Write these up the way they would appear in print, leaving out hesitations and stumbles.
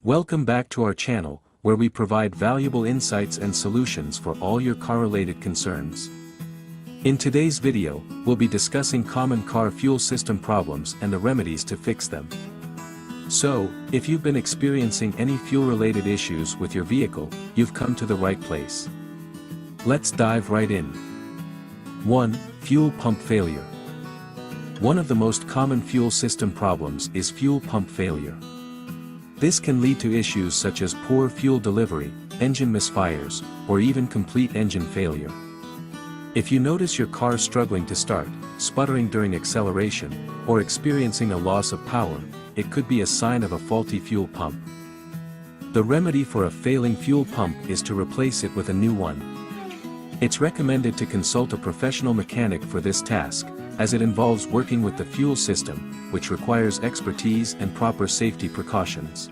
Welcome back to our channel, where we provide valuable insights and solutions for all your car-related concerns. In today's video, we'll be discussing common car fuel system problems and the remedies to fix them. So, if you've been experiencing any fuel-related issues with your vehicle, you've come to the right place. Let's dive right in. 1. Fuel pump failure. One of the most common fuel system problems is fuel pump failure. This can lead to issues such as poor fuel delivery, engine misfires, or even complete engine failure. If you notice your car struggling to start, sputtering during acceleration, or experiencing a loss of power, it could be a sign of a faulty fuel pump. The remedy for a failing fuel pump is to replace it with a new one. It's recommended to consult a professional mechanic for this task, as it involves working with the fuel system, which requires expertise and proper safety precautions.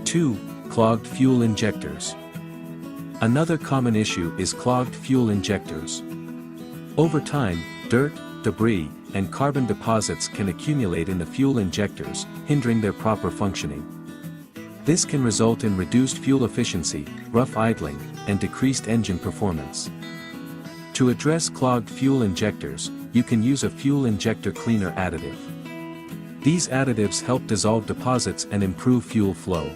2. Clogged fuel injectors. Another common issue is clogged fuel injectors. Over time, dirt, debris, and carbon deposits can accumulate in the fuel injectors, hindering their proper functioning. This can result in reduced fuel efficiency, rough idling, and decreased engine performance. To address clogged fuel injectors, you can use a fuel injector cleaner additive. These additives help dissolve deposits and improve fuel flow.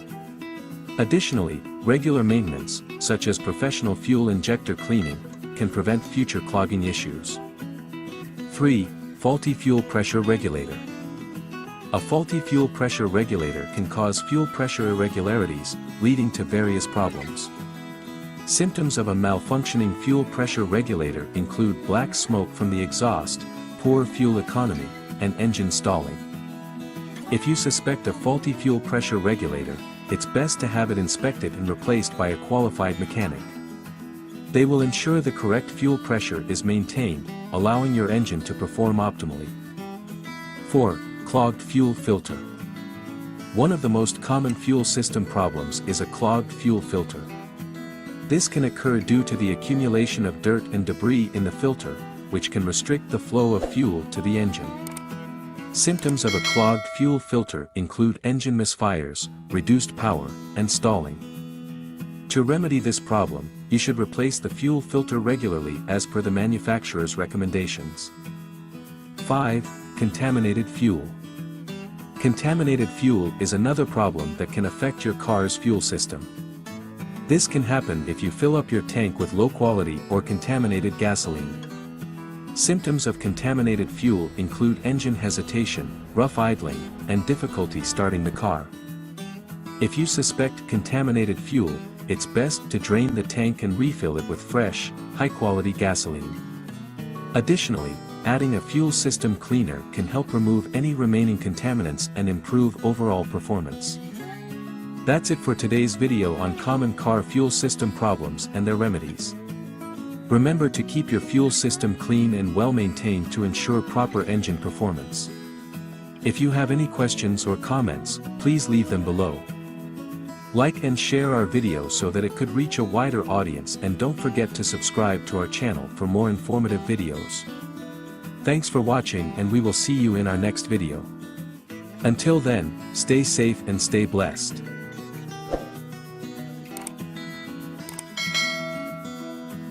Additionally, regular maintenance, such as professional fuel injector cleaning, can prevent future clogging issues. 3. Faulty fuel pressure regulator. A faulty fuel pressure regulator can cause fuel pressure irregularities, leading to various problems. Symptoms of a malfunctioning fuel pressure regulator include black smoke from the exhaust, poor fuel economy, and engine stalling. If you suspect a faulty fuel pressure regulator, it's best to have it inspected and replaced by a qualified mechanic. They will ensure the correct fuel pressure is maintained, allowing your engine to perform optimally. 4. Clogged fuel filter. One of the most common fuel system problems is a clogged fuel filter. This can occur due to the accumulation of dirt and debris in the filter, which can restrict the flow of fuel to the engine. Symptoms of a clogged fuel filter include engine misfires, reduced power, and stalling. To remedy this problem, you should replace the fuel filter regularly as per the manufacturer's recommendations. 5. Contaminated fuel. Contaminated fuel is another problem that can affect your car's fuel system. This can happen if you fill up your tank with low-quality or contaminated gasoline. Symptoms of contaminated fuel include engine hesitation, rough idling, and difficulty starting the car. If you suspect contaminated fuel, it's best to drain the tank and refill it with fresh, high-quality gasoline. Additionally, adding a fuel system cleaner can help remove any remaining contaminants and improve overall performance. That's it for today's video on common car fuel system problems and their remedies. Remember to keep your fuel system clean and well maintained to ensure proper engine performance. If you have any questions or comments, please leave them below. Like and share our video so that it could reach a wider audience, and don't forget to subscribe to our channel for more informative videos. Thanks for watching, and we will see you in our next video. Until then, stay safe and stay blessed.